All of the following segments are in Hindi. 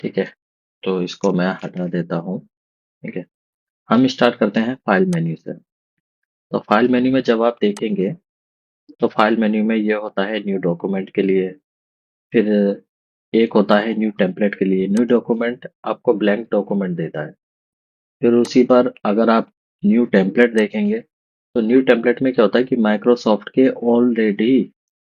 ठीक है। तो इसको मैं हटा देता हूँ। ठीक है। हम स्टार्ट करते हैं फाइल मेन्यू से। तो फाइल मेन्यू में जब आप देखेंगे तो फाइल मेन्यू में ये होता है न्यू डॉक्यूमेंट के लिए। फिर एक होता है न्यू टेम्पलेट के लिए। न्यू डॉक्यूमेंट आपको ब्लैंक डॉक्यूमेंट देता है। फिर उसी पर अगर आप न्यू टेम्पलेट देखेंगे तो न्यू टेम्पलेट में क्या होता है कि माइक्रोसॉफ्ट के ऑलरेडी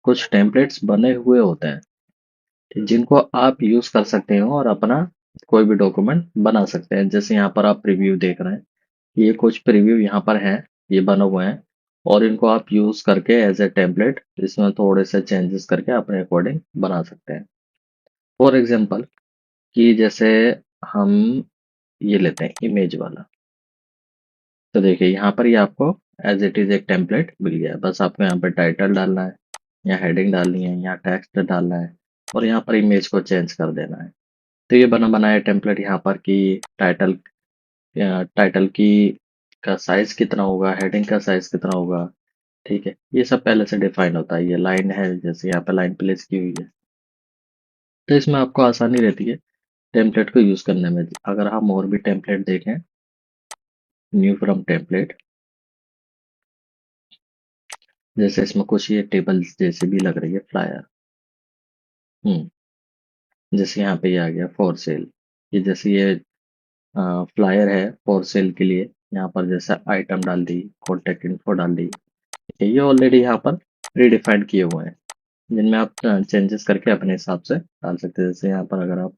कुछ टेम्पलेट्स बने हुए होते हैं जिनको आप यूज कर सकते हो और अपना कोई भी डॉक्यूमेंट बना सकते हैं। जैसे यहाँ पर आप प्रीव्यू देख रहे हैं, ये कुछ प्रीव्यू यहाँ पर हैं, ये बने हुए हैं और इनको आप यूज करके एज ए टेम्पलेट इसमें थोड़े से चेंजेस करके अपने अकॉर्डिंग बना सकते हैं। फॉर एग्जाम्पल कि जैसे हम ये लेते हैं इमेज वाला। तो देखिए यहाँ पर ये आपको एज इट इज एक टेम्पलेट मिल गया है। बस आपको यहाँ पर टाइटल डालना है, यहाँ हेडिंग डालनी है, यहाँ टेक्स्ट डालना है और यहाँ पर इमेज को चेंज कर देना है। तो ये बना बनाया टेम्पलेट यहाँ पर कि टाइटल टाइटल की का साइज कितना होगा, हेडिंग का साइज कितना होगा। ठीक है, ये सब पहले से डिफाइन होता है। ये लाइन है, जैसे यहाँ पे लाइन प्लेस की हुई है। तो इसमें आपको आसानी रहती है टेम्पलेट को यूज करने में। अगर हम और भी टेम्पलेट देखें, न्यू फ्रॉम टेम्पलेट, जैसे इसमें कुछ ये टेबल्स जैसे भी लग रही है, फ्लायर। जैसे यहाँ पे ये आ गया फॉर सेल। ये जैसे ये फ्लायर है फॉर सेल के लिए, यहाँ पर जैसे आइटम डाल दी, कॉन्टेक्ट इन्फो डाल दी। ये ऑलरेडी यहाँ पर प्री किए हुए हैं जिनमें आप चेंजेस करके अपने हिसाब से डाल सकते हैं। जैसे यहाँ पर अगर आप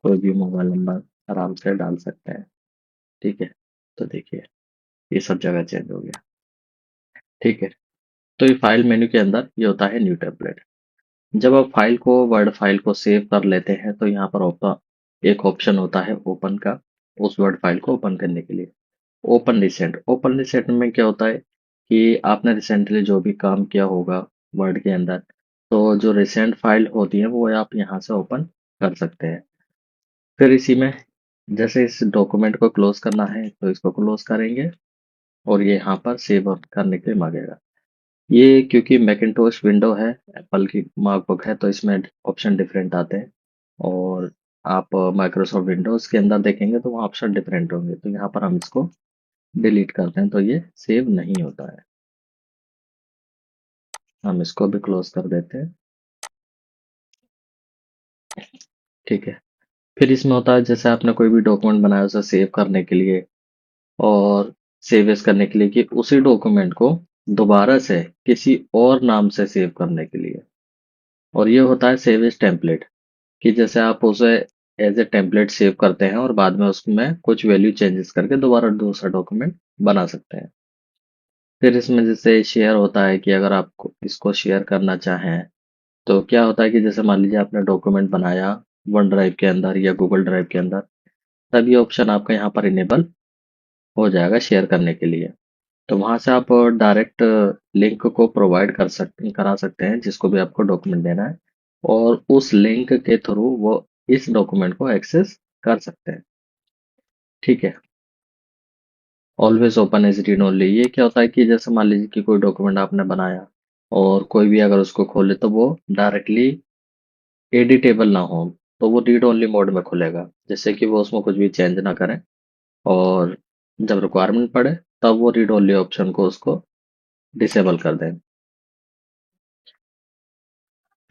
कोई भी मोबाइल नंबर आराम से डाल सकते हैं। ठीक है। तो देखिए ये सब जगह चेंज हो गया। ठीक है। तो ये फाइल मेन्यू के अंदर ये होता है न्यू टेम्पलेट। जब आप फाइल को वर्ड फाइल को सेव कर लेते हैं तो यहाँ पर एक ऑप्शन होता है ओपन का, उस वर्ड फाइल को ओपन करने के लिए। ओपन रिसेंट में क्या होता है कि आपने रिसेंटली जो भी काम किया होगा वर्ड के अंदर, तो जो रिसेंट फाइल होती है वो आप यहाँ से ओपन कर सकते हैं। फिर इसी में जैसे इस डॉक्यूमेंट को क्लोज करना है तो इसको क्लोज करेंगे और ये यहाँ पर सेव करने के लिए मांगेगा। ये क्योंकि मैकिन्टोश विंडो है, एप्पल की मार्कबुक है, तो इसमें ऑप्शन डिफरेंट आते हैं। और आप माइक्रोसॉफ्ट विंडोज़ के अंदर देखेंगे तो वहाँ ऑप्शन डिफरेंट होंगे। तो यहाँ पर हम इसको डिलीट करते हैं तो ये सेव नहीं होता है। हम इसको भी क्लोज कर देते हैं। ठीक है। फिर इसमें होता है जैसे आपने कोई भी डॉक्यूमेंट बनाया उसे सेव करने के लिए और सेव एज करने के लिए कि उसी डॉक्यूमेंट को दोबारा से किसी और नाम से सेव करने के लिए। और ये होता है सेव एज टेम्पलेट, कि जैसे आप उसे एज ए टेम्पलेट सेव करते हैं और बाद में उसमें कुछ वैल्यू चेंजेस करके दोबारा दूसरा डॉक्यूमेंट बना सकते हैं। फिर इसमें जैसे शेयर होता है कि अगर आप इसको शेयर करना चाहें तो क्या होता है कि जैसे मान लीजिए आपने डॉक्यूमेंट बनाया वन ड्राइव के अंदर या गूगल ड्राइव के अंदर, तब ये ऑप्शन आपका यहाँ पर इनेबल हो जाएगा शेयर करने के लिए। तो वहाँ से आप डायरेक्ट लिंक को प्रोवाइड करा सकते हैं जिसको भी आपको डॉक्यूमेंट देना है और उस लिंक के थ्रू वो इस डॉक्यूमेंट को एक्सेस कर सकते हैं। ठीक है। Always open as read only, ये क्या होता है कि जैसे मान लीजिए कि कोई डॉक्यूमेंट आपने बनाया और कोई भी अगर उसको खोले तो वो डायरेक्टली एडिटेबल ना हो, तो वो रीड ओनली मोड में खुलेगा, जिससे कि वो उसमें कुछ भी चेंज ना करें और जब रिक्वायरमेंट पड़े तब वो रीड ओनली ऑप्शन को उसको डिसेबल कर दें।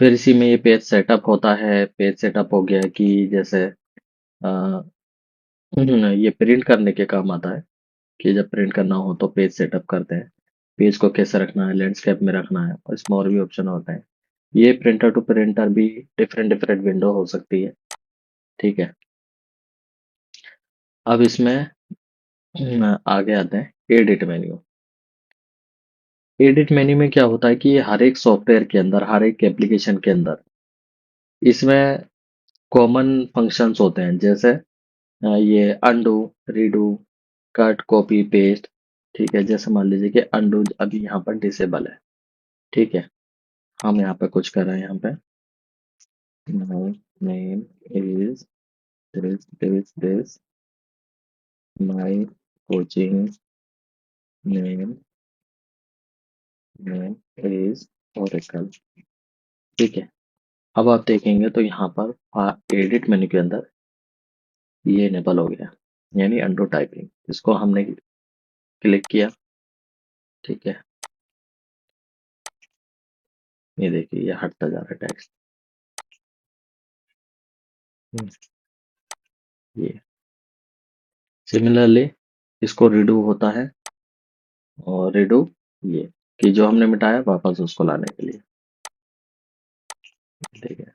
फिर इसी में ये पेज सेटअप होता है। पेज सेटअप हो गया कि जैसे अ, ये प्रिंट करने के काम आता है कि जब प्रिंट करना हो तो पेज सेटअप करते हैं। पेज को कैसे रखना है, लैंडस्केप में रखना है और इसमें और भी ऑप्शन होते हैं। ये प्रिंटर टू प्रिंटर भी डिफरेंट डिफरेंट विंडो हो सकती है। ठीक है। अब इसमें आगे आते हैं एडिट मेन्यू। एडिट मेन्यू में क्या होता है कि हर एक सॉफ्टवेयर के अंदर, हर एक एप्लीकेशन के अंदर इसमें कॉमन फंक्शंस होते हैं। जैसे ये undo, redo, cut, copy, paste. ठीक है। जैसे मान लीजिए कि अंडू अभी यहाँ पर डिसेबल है। ठीक है। हम यहाँ पे कुछ कर रहे हैं, यहाँ पे my name is this, my coaching name name is Oracle. ठीक है। अब आप देखेंगे तो यहाँ पर एडिट मेन्यू के अंदर ये इनेबल हो गया, यानी अंडू टाइपिंग। इसको हमने क्लिक किया, ठीक है, ये देखिए ये हटता जा रहा है टेक्स्ट। ये सिमिलरली इसको रिडू होता है, और रिडू ये कि जो हमने मिटाया वापस उसको लाने के लिए, ठीक है,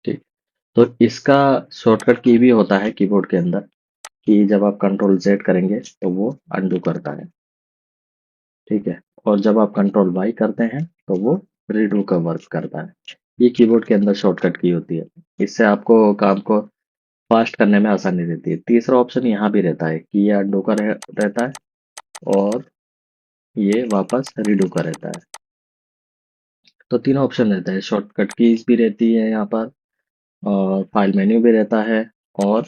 ठीक। तो इसका शॉर्टकट की भी होता है कीबोर्ड के अंदर, कि जब आप कंट्रोल जेड करेंगे तो वो अंडू करता है, ठीक है, और जब आप कंट्रोल वाई करते हैं तो वो रीडू का वर्क करता है। ये कीबोर्ड के अंदर शॉर्टकट की होती है। इससे आपको काम को फास्ट करने में आसानी रहती है। तीसरा ऑप्शन यहाँ भी रहता है कि ये अंडू का रहता है, और ये वापस रीडू का रहता है। तो तीनों ऑप्शन रहता है, शॉर्टकट कीज भी रहती है यहाँ पर, और फाइल मेन्यू भी रहता है, और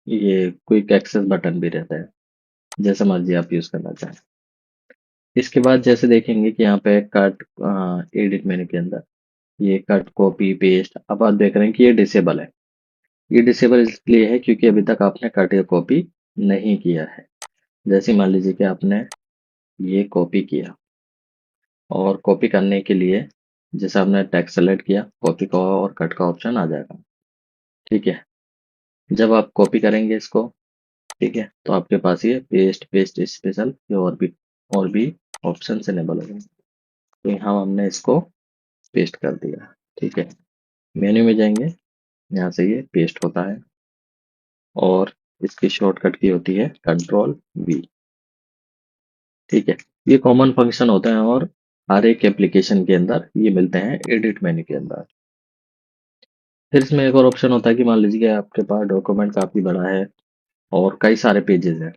ये क्विक एक्सेस बटन भी रहता है, जैसा मर्जी आप यूज करना चाहें। इसके बाद जैसे देखेंगे कि यहाँ पे कट, एडिट मेन्यू के अंदर ये कट कॉपी पेस्ट, अब आप देख रहे हैं कि ये डिसेबल है। ये डिसेबल इसलिए है क्योंकि अभी तक आपने कट या कॉपी नहीं किया है। जैसे मान लीजिए कि आपने ये कॉपी किया, और कॉपी करने के लिए जैसे आपने टेक्स्ट सेलेक्ट किया, कॉपी का और कट का ऑप्शन आ जाएगा, ठीक है। जब आप कॉपी करेंगे इसको, ठीक है, तो आपके पास ये पेस्ट पेस्ट स्पेशल ये और भी ऑप्शन इनेबल हो गए। तो यहाँ हमने इसको पेस्ट कर दिया, ठीक है। मेन्यू में जाएंगे, यहाँ से ये पेस्ट होता है, और इसकी शॉर्टकट की होती है कंट्रोल वी, ठीक है। ये कॉमन फंक्शन होते हैं, और हर एक एप्लीकेशन के अंदर ये मिलते हैं एडिट मेन्यू के अंदर। फिर इसमें एक और ऑप्शन होता है कि मान लीजिए कि आपके पास डॉक्यूमेंट काफी बड़ा है और कई सारे पेजेस हैं,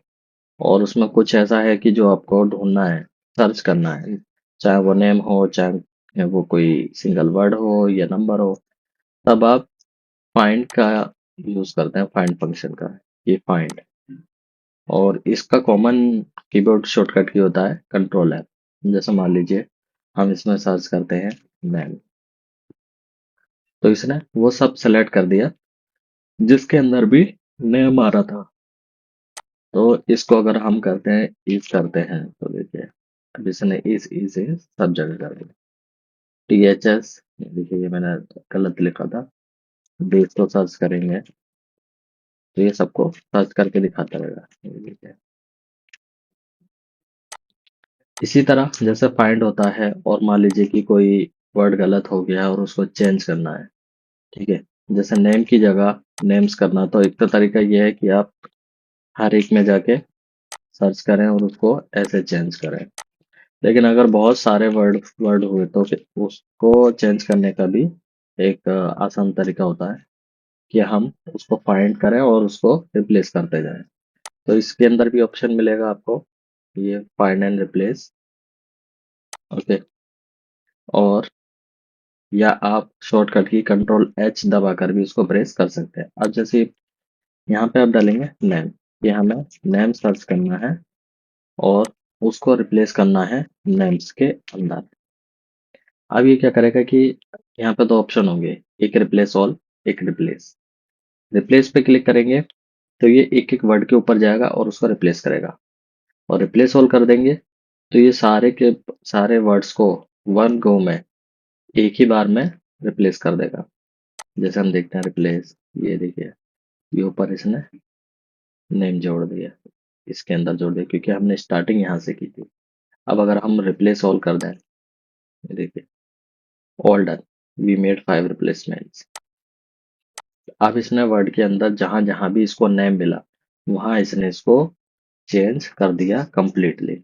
और उसमें कुछ ऐसा है कि जो आपको ढूंढना है, सर्च करना है, चाहे वो नेम हो, चाहे वो कोई सिंगल वर्ड हो या नंबर हो, तब आप फाइंड का यूज करते हैं, फाइंड फंक्शन का। ये फाइंड, और इसका कॉमन कीबोर्ड शॉर्टकट की होता है कंट्रोल एफ। जैसे मान लीजिए हम इसमें सर्च करते हैं मैन, तो इसने वो सब सेलेक्ट कर दिया जिसके अंदर भी नेम आ रहा था। तो इसको अगर हम करते हैं इज करते हैं, तो देखिए अब इसने इज से सब जगह कर दिया। टी एच एस, देखिए ये मैंने गलत लिखा था, बेस को सर्च करेंगे तो ये सबको सर्च करके दिखाता रहेगा, ये देखिए। इसी तरह जैसे फाइंड होता है, और मान लीजिए कि कोई वर्ड गलत हो गया और उसको चेंज करना है, ठीक है, जैसे नेम की जगह नेम्स करना, तो एक तो तरीका ये है कि आप हर एक में जाके सर्च करें और उसको ऐसे चेंज करें। लेकिन अगर बहुत सारे वर्ड वर्ड हुए तो फिर उसको चेंज करने का भी एक आसान तरीका होता है कि हम उसको फाइंड करें और उसको रिप्लेस करते जाएं। तो इसके अंदर भी ऑप्शन मिलेगा आपको, ये फाइंड एंड रिप्लेस, ओके। और या आप शॉर्टकट की कंट्रोल एच दबाकर भी उसको प्रेस कर सकते हैं। अब जैसे यहाँ पे आप डालेंगे नेम, ये हमें नेम सर्च करना है और उसको रिप्लेस करना है नेम्स के अंदर। अब ये क्या करेगा कि यहाँ पे दो ऑप्शन होंगे, एक रिप्लेस ऑल, एक रिप्लेस। रिप्लेस पे क्लिक करेंगे तो ये एक एक वर्ड के ऊपर जाएगा और उसको रिप्लेस करेगा, और रिप्लेस ऑल कर देंगे तो ये सारे के सारे वर्ड्स को वन गो में एक ही बार में रिप्लेस कर देगा। जैसे हम देखते हैं रिप्लेस, ये देखिए ये ऊपर इसने नेम जोड़ दिया, इसके अंदर जोड़ दिया क्योंकि हमने स्टार्टिंग यहाँ से की थी। अब अगर हम रिप्लेस ऑल कर दें, ये देखिए all done, we made 5 replacements. अब इसने वर्ड के अंदर जहां जहां भी इसको नेम मिला वहां इसने इसको चेंज कर दिया कंप्लीटली।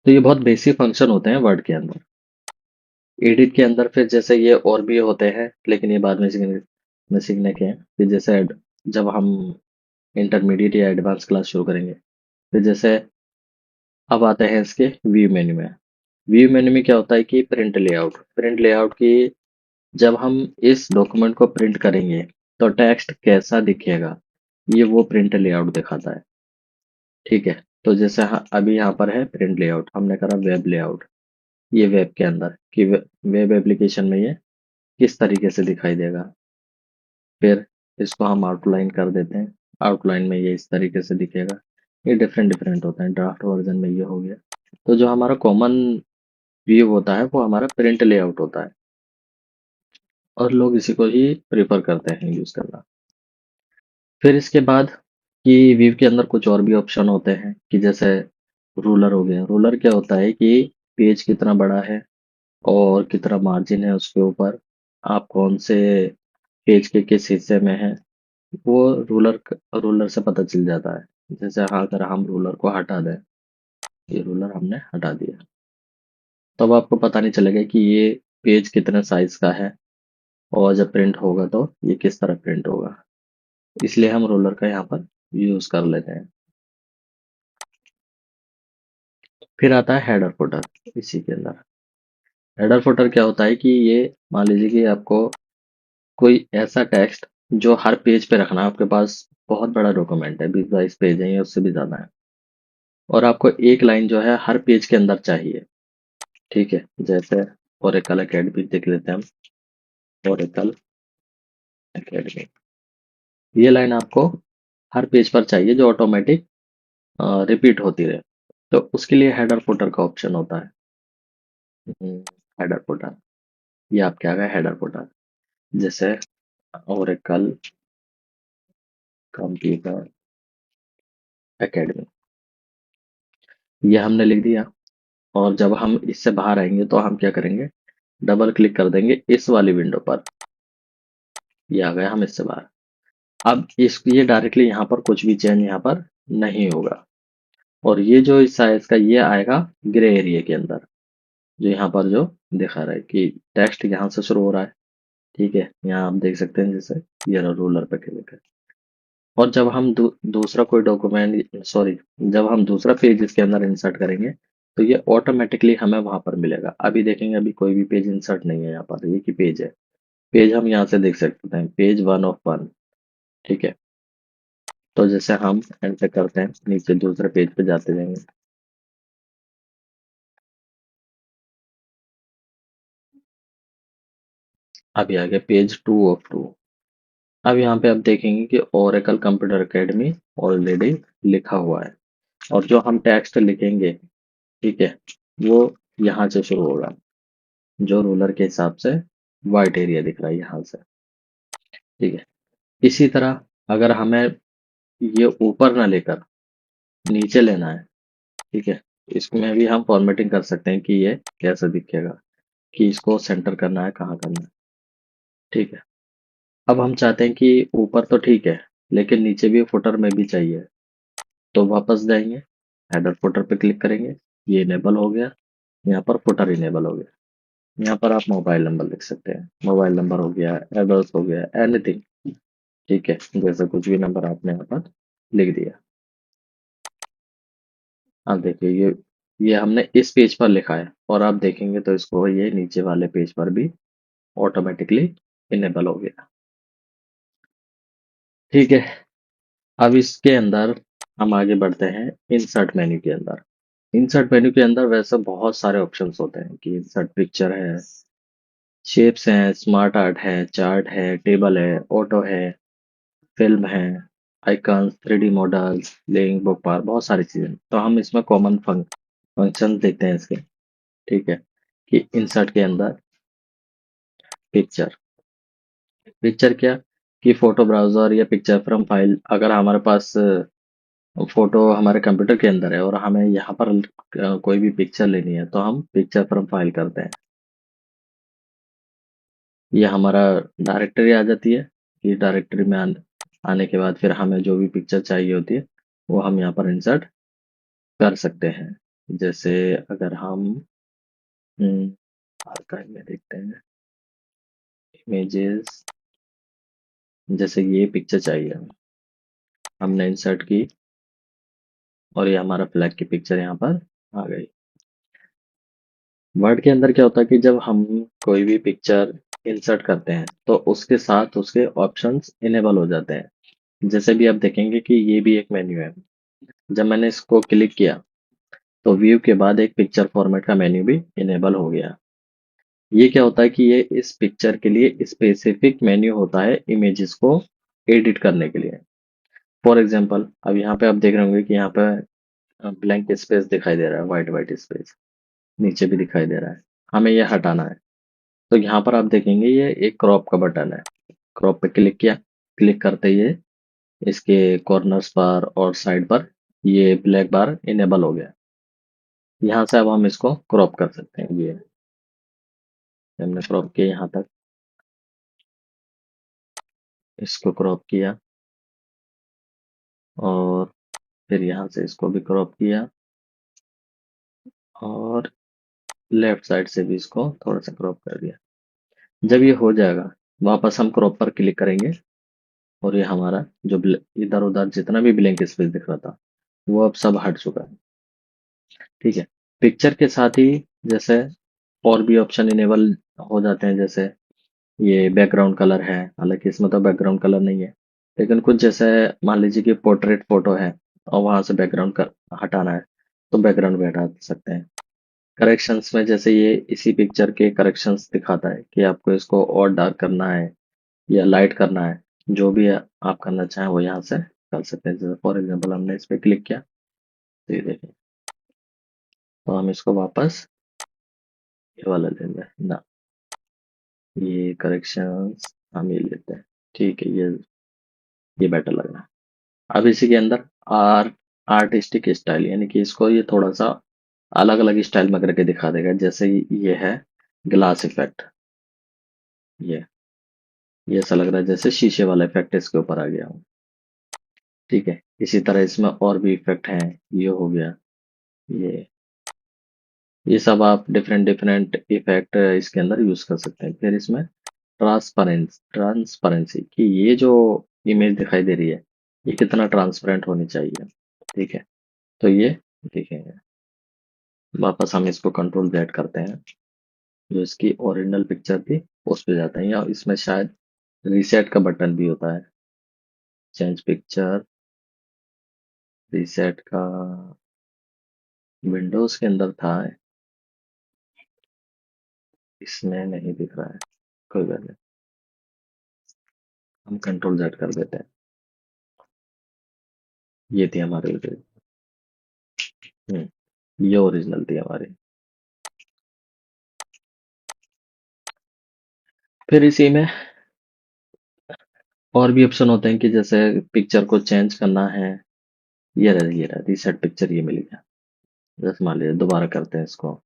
तो ये बहुत बेसिक फंक्शन होते हैं वर्ड के अंदर। एडिट के अंदर फिर जैसे ये और भी होते हैं, लेकिन ये बाद में सीखने के हैं। फिर जैसे जब हम इंटरमीडिएट या एडवांस क्लास शुरू करेंगे, फिर जैसे अब आते हैं इसके व्यू मेन्यू में। व्यू मेन्यू में क्या होता है कि प्रिंट लेआउट की जब हम इस डॉक्यूमेंट को प्रिंट करेंगे तो टेक्स्ट कैसा दिखेगा, ये वो प्रिंट लेआउट दिखाता है, ठीक है। तो जैसे अभी यहाँ पर है प्रिंट लेआउट, हमने करा वेब लेआउट, ये वेब के अंदर कि वेब एप्लीकेशन में ये किस तरीके से दिखाई देगा। फिर इसको हम आउटलाइन कर देते हैं। आउटलाइन में ये इस तरीके से दिखेगा। ये डिफरेंट डिफरेंट होता है। ड्राफ्ट वर्जन में ये हो गया। तो जो हमारा कॉमन व्यू होता है वो हमारा प्रिंट लेआउट होता है, और लोग इसी को ही प्रेफर करते हैं यूज करना। फिर इसके बाद कि व्यू के अंदर कुछ और भी ऑप्शन होते हैं, कि जैसे रूलर हो गया। रूलर क्या होता है कि पेज कितना बड़ा है और कितना मार्जिन है उसके ऊपर, आप कौन से पेज के किस हिस्से में है, वो रूलर रूलर से पता चल जाता है। जैसे हाँ, अगर हम रूलर को हटा दें, ये रूलर हमने हटा दिया, तब आपको पता नहीं चलेगा कि ये पेज कितने साइज का है, और जब प्रिंट होगा तो ये किस तरह प्रिंट होगा। इसलिए हम रोलर का यहाँ पर यूज कर लेते हैं। फिर आता है हेडर फुटर। इसी के अंदर हेडर फुटर क्या होता है कि ये, मान लीजिए कि आपको कोई ऐसा टेक्स्ट जो हर पेज पे रखना है, आपके पास बहुत बड़ा डॉक्यूमेंट है, 20-22 पेज है या उससे भी ज्यादा है, और आपको एक लाइन जो है हर पेज के अंदर चाहिए। ठीक है, जैसे ओरेकल एकेडमी देख लेते हैं हम। ओरेकल एकेडमी, ये लाइन आपको हर पेज पर चाहिए जो ऑटोमेटिक रिपीट होती रहे। तो उसके लिए हेडर फुटर का ऑप्शन होता है। हेडर फुटर, ये आपके आ गया हेडर फुटर। जैसे ओरेकल कंप्यूटर एकेडमी, ये हमने लिख दिया। और जब हम इससे बाहर आएंगे तो हम क्या करेंगे, डबल क्लिक कर देंगे इस वाली विंडो पर। ये आ गया हम इससे बाहर। अब इस ये डायरेक्टली यहाँ पर कुछ भी चेंज यहाँ पर नहीं होगा, और ये जो इस साइज का ये आएगा ग्रे एरिया के अंदर, जो यहाँ पर जो दिखा रहा है कि टेक्स्ट यहाँ से शुरू हो रहा है। ठीक है, यहाँ आप देख सकते हैं, जैसे ये रूलर पे क्लिक है। और जब हम दूसरा कोई डॉक्यूमेंट, सॉरी, जब हम दूसरा पेज इसके अंदर इंसर्ट करेंगे, तो ये ऑटोमेटिकली हमें वहां पर मिलेगा। अभी देखेंगे, अभी कोई भी पेज इंसर्ट नहीं है यहाँ पर, एक ही पेज है। पेज हम यहाँ से देख सकते हैं, पेज 1 of 1। ठीक है, तो जैसे हम एंटर करते हैं, नीचे दूसरे पेज पे जाते जाएंगे। अभी आ गया पेज 2 of 2। अब यहाँ पे आप देखेंगे कि ओरेकल कंप्यूटर एकेडमी ऑलरेडी लिखा हुआ है, और जो हम टेक्स्ट लिखेंगे, ठीक है, वो यहाँ से शुरू होगा, जो रूलर के हिसाब से वाइट एरिया दिख रहा है यहाँ से। ठीक है, इसी तरह अगर हमें ये ऊपर ना लेकर नीचे लेना है, ठीक है, इसमें भी हम फॉर्मेटिंग कर सकते हैं कि ये कैसे दिखेगा, कि इसको सेंटर करना है, कहाँ करना है। ठीक है, अब हम चाहते हैं कि ऊपर तो ठीक है, लेकिन नीचे भी फुटर में भी चाहिए। तो वापस जाएंगे, हेडर फुटर पे क्लिक करेंगे, ये इनेबल हो गया। यहाँ पर फुटर इनेबल हो गया। यहाँ पर आप मोबाइल नंबर लिख सकते हैं, मोबाइल नंबर हो गया, एड्रेस हो गया, एनीथिंग। ठीक है, जैसे कुछ भी नंबर आपने यहाँ पर लिख दिया। अब देखिए, ये हमने इस पेज पर लिखा है, और आप देखेंगे तो इसको ये नीचे वाले पेज पर भी ऑटोमेटिकली इनेबल हो गया। ठीक है, अब इसके अंदर हम आगे बढ़ते हैं इंसर्ट मेन्यू के अंदर। इंसर्ट मेन्यू के अंदर वैसे बहुत सारे ऑप्शंस होते हैं, कि इंसर्ट पिक्चर है, शेप्स हैं, स्मार्ट आर्ट है, चार्ट है, टेबल है, ऑटो है, फिल्म है, icons, 3D models, link, book mark, बहुत सारी चीजें। तो हम इसमें कॉमन फंक्शन देखते हैं इसके। ठीक है, कि इंसर्ट के अंदर पिक्चर, पिक्चर क्या, कि फोटो ब्राउजर या पिक्चर फ्रॉम फाइल। अगर हमारे पास फोटो हमारे कंप्यूटर के अंदर है और हमें यहाँ पर कोई भी पिक्चर लेनी है, तो हम पिक्चर फ्रॉम फाइल करते हैं। ये हमारा डायरेक्टरी आ जाती है। ये डायरेक्टरी में आने के बाद फिर हमें जो भी पिक्चर चाहिए होती है, वो हम यहाँ पर इंसर्ट कर सकते हैं। जैसे अगर हम आर्काइव में देखते हैं, इमेजेस, जैसे ये पिक्चर चाहिए हमें, हमने इंसर्ट की, और ये हमारा फ्लैग की पिक्चर यहाँ पर आ गई। वर्ड के अंदर क्या होता है कि जब हम कोई भी पिक्चर इंसर्ट करते हैं, तो उसके साथ उसके ऑप्शंस इनेबल हो जाते हैं। जैसे भी आप देखेंगे कि ये भी एक मेन्यू है। जब मैंने इसको क्लिक किया, तो व्यू के बाद एक पिक्चर फॉर्मेट का मेन्यू भी इनेबल हो गया। ये क्या होता है कि ये इस पिक्चर के लिए स्पेसिफिक मेन्यू होता है इमेजेस को एडिट करने के लिए। फॉर एग्जांपल अब यहाँ पे आप देख रहे होंगे कि यहाँ पे ब्लैंक स्पेस दिखाई दे रहा है, वाइट वाइट स्पेस नीचे भी दिखाई दे रहा है। हमें ये हटाना है। तो यहाँ पर आप देखेंगे ये एक क्रॉप का बटन है। क्रॉप पे क्लिक किया, क्लिक करते ही ये इसके कॉर्नर्स पर और साइड पर ये ब्लैक बार इनेबल हो गया। यहाँ से अब हम इसको क्रॉप कर सकते हैं। ये हमने क्रॉप किया यहाँ तक, इसको क्रॉप किया और फिर यहाँ से इसको भी क्रॉप किया और लेफ्ट साइड से भी इसको थोड़ा सा क्रॉप कर दिया। जब ये हो जाएगा वापस हम क्रॉप पर क्लिक करेंगे और ये हमारा जो इधर उधर जितना भी ब्लैंक स्पेस दिख रहा था वो अब सब हट चुका है। ठीक है। पिक्चर के साथ ही जैसे और भी ऑप्शन इनेबल हो जाते हैं, जैसे ये बैकग्राउंड कलर है, हालांकि इसमें तो बैकग्राउंड कलर नहीं है, लेकिन कुछ जैसे मान लीजिए कि पोर्ट्रेट फोटो है और वहां से बैकग्राउंड कर हटाना है तो बैकग्राउंड भी हटा सकते हैं। करेक्शंस में जैसे ये इसी पिक्चर के करेक्शंस दिखाता है कि आपको इसको और डार्क करना है या लाइट करना है। जो भी आप करना चाहें वो यहाँ से कर सकते हैं। जैसे फॉर एग्जांपल हमने इस पे क्लिक किया तो ये देखिए, तो हम इसको वापस ये वाला ले लें ना, ये करेक्शंस हम ये लेते हैं। ठीक है, ये बेटर लग रहा है। अब इसी के अंदर आर्टिस्टिक स्टाइल, यानी कि इसको ये थोड़ा सा अलग अलग स्टाइल में करके दिखा देगा। जैसे ये है ग्लास इफेक्ट, ये ये ऐसा लग रहा है जैसे शीशे वाला इफेक्ट इसके ऊपर आ गया हो। ठीक है, इसी तरह इसमें और भी इफेक्ट हैं। ये हो गया, ये ये सब आप डिफरेंट डिफरेंट इफेक्ट इसके अंदर यूज कर सकते हैं। फिर इसमें ट्रांसपेरेंसी कि ये जो इमेज दिखाई दे रही है ये कितना ट्रांसपेरेंट होनी चाहिए। ठीक है, तो ये देखेंगे। वापस हम इसको कंट्रोल जेड करते हैं, जो इसकी ओरिजिनल पिक्चर थी उस पे जाते हैं, या इसमें शायद रीसेट का बटन भी होता है। चेंज पिक्चर रीसेट का विंडोज के अंदर था, इसमें नहीं दिख रहा है। कोई बात नहीं, हम कंट्रोल जेड कर देते हैं। ये थी हमारी ये ओरिजिनल थी हमारी। फिर इसी में और भी ऑप्शन होते हैं कि जैसे पिक्चर को चेंज करना है। ये रहा रीसेट पिक्चर, ये मिल गया। जैसे मान लीजिए दोबारा करते हैं इसको,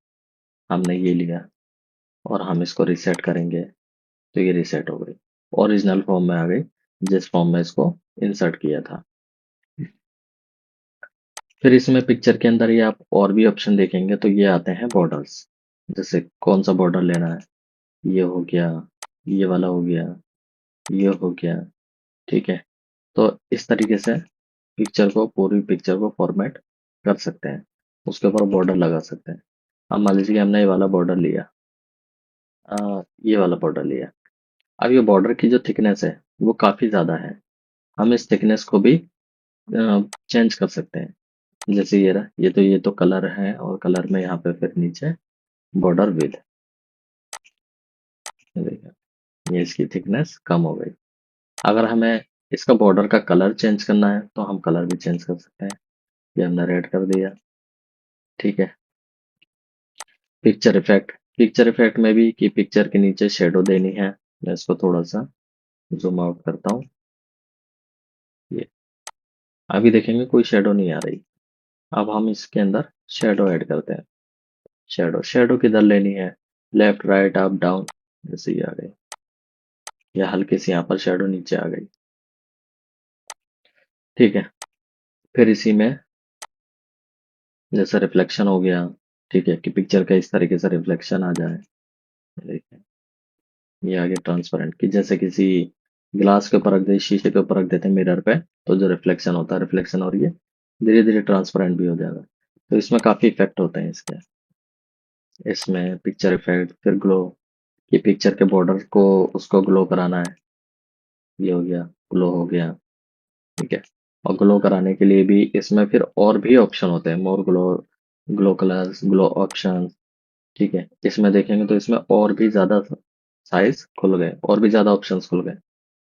हमने ये लिया और हम इसको रीसेट करेंगे तो ये रीसेट हो गई, ओरिजिनल फॉर्म में आ गई जिस फॉर्म में इसको इंसर्ट किया था। फिर इसमें पिक्चर के अंदर ये आप और भी ऑप्शन देखेंगे तो ये आते हैं बॉर्डर्स। जैसे कौन सा बॉर्डर लेना है, ये हो गया, ये वाला हो गया, ये हो गया। ठीक है, तो इस तरीके से पिक्चर को, पूरी पिक्चर को फॉर्मेट कर सकते हैं, उसके ऊपर बॉर्डर लगा सकते हैं। अब मान लीजिए कि हमने ये वाला बॉर्डर लिया, ये वाला बॉर्डर लिया। अब ये बॉर्डर की जो थिकनेस है वो काफ़ी ज़्यादा है, हम इस थिकनेस को भी चेंज कर सकते हैं। जैसे ये रहा, ये तो कलर है और कलर में यहाँ पे फिर नीचे बॉर्डर विड्थ, देखिए ये इसकी थिकनेस कम हो गई। अगर हमें इसका बॉर्डर का कलर चेंज करना है तो हम कलर भी चेंज कर सकते हैं। ये हमने रेड कर दिया। ठीक है। पिक्चर इफेक्ट में भी कि पिक्चर के नीचे शेडो देनी है। मैं इसको थोड़ा सा जूम आउट करता हूँ। ये अभी देखेंगे कोई शेडो नहीं आ रही। अब हम इसके अंदर शेडो ऐड करते हैं। शेडो किधर लेनी है, लेफ्ट राइट अप डाउन, जैसे ये आ गई, या हल्की सी यहाँ पर शेडो नीचे आ गई। ठीक है, फिर इसी में जैसे रिफ्लेक्शन हो गया। ठीक है, कि पिक्चर का इस तरीके से रिफ्लेक्शन आ जाए। देखिए ये आ गया ट्रांसपेरेंट, कि जैसे किसी ग्लास के ऊपर रख दे, शीशे के ऊपर रख देते हैं मिरर पे, तो जो रिफ्लेक्शन होता है, रिफ्लेक्शन और ये धीरे धीरे ट्रांसपेरेंट भी हो जाएगा। तो इसमें काफी इफेक्ट होते हैं इसके। इसमें पिक्चर इफेक्ट, फिर ग्लो, कि पिक्चर के बॉर्डर को उसको ग्लो कराना है। ये हो गया, ग्लो हो गया। ठीक है, और ग्लो कराने के लिए भी इसमें फिर और भी ऑप्शन होते हैं, more glow, glow colours, glow option. ठीक है, इसमें देखेंगे तो इसमें और भी ज्यादा साइज खुल गए और भी ज्यादा ऑप्शंस खुल गए।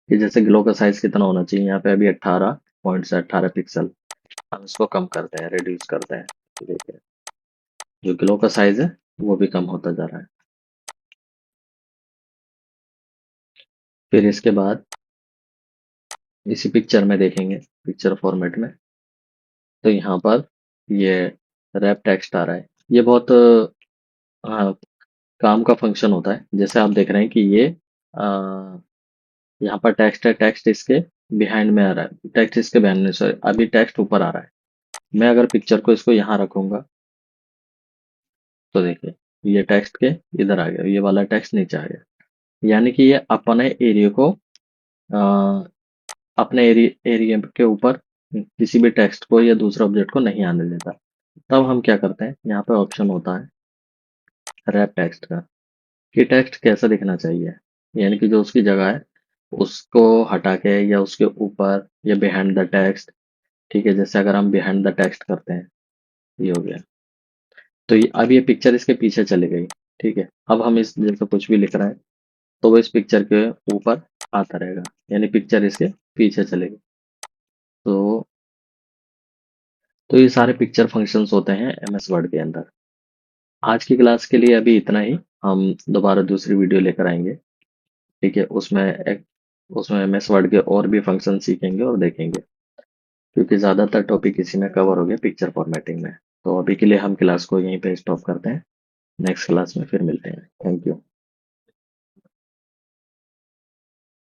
कि जैसे ग्लो का साइज कितना होना चाहिए, यहाँ पे अभी 18 पिक्सल। हम इसको कम करते हैं, रिड्यूस करते हैं। तो देखिए जो ग्लो का साइज है वो भी कम होता जा रहा है। फिर इसके बाद इसी पिक्चर में देखेंगे, पिक्चर फॉर्मेट में, तो यहाँ पर ये रैप टेक्स्ट आ रहा है। ये बहुत हाँ, काम का फंक्शन होता है। जैसे आप देख रहे हैं कि ये यहाँ पर टेक्स्ट है, टेक्स्ट इसके बिहाइंड में आ रहा है, टेक्स्ट इसके बिहाइंड में, सॉरी अभी टेक्स्ट ऊपर आ रहा है। मैं अगर पिक्चर को इसको यहाँ रखूंगा तो देखिए ये टेक्स्ट के इधर आ गया, ये वाला टेक्स्ट नीचे आ गया। यानी कि ये अपने एरिया को अ, अपने एरिया के ऊपर किसी भी टेक्स्ट को या दूसरे ऑब्जेक्ट को नहीं आने देता। तब हम क्या करते हैं, यहाँ पे ऑप्शन होता है रैप टेक्स्ट का, कि टेक्स्ट कैसा दिखना चाहिए। यानी कि जो उसकी जगह है उसको हटा के या उसके ऊपर या बिहाइंड द टेक्स्ट। ठीक है, जैसे अगर हम बिहाइंड द टेक्स्ट करते हैं, ये हो गया। तो अब ये पिक्चर इसके पीछे चली गई। ठीक है, अब हम इस जैसे कुछ भी लिख रहे हैं तो वो इस पिक्चर के ऊपर आता रहेगा, यानी पिक्चर इसके पीछे चलेगी। तो ये सारे पिक्चर फंक्शंस होते हैं एमएस वर्ड के अंदर। आज की क्लास के लिए अभी इतना ही। हम दोबारा दूसरी वीडियो लेकर आएंगे। ठीक है, उसमें एमएस वर्ड के और भी फंक्शन सीखेंगे और देखेंगे, क्योंकि ज़्यादातर टॉपिक इसी में कवर हो गया, पिक्चर फॉर्मेटिंग में। तो अभी के लिए हम क्लास को यहीं पे स्टॉप करते हैं। नेक्स्ट क्लास में फिर मिलते हैं। Thank you.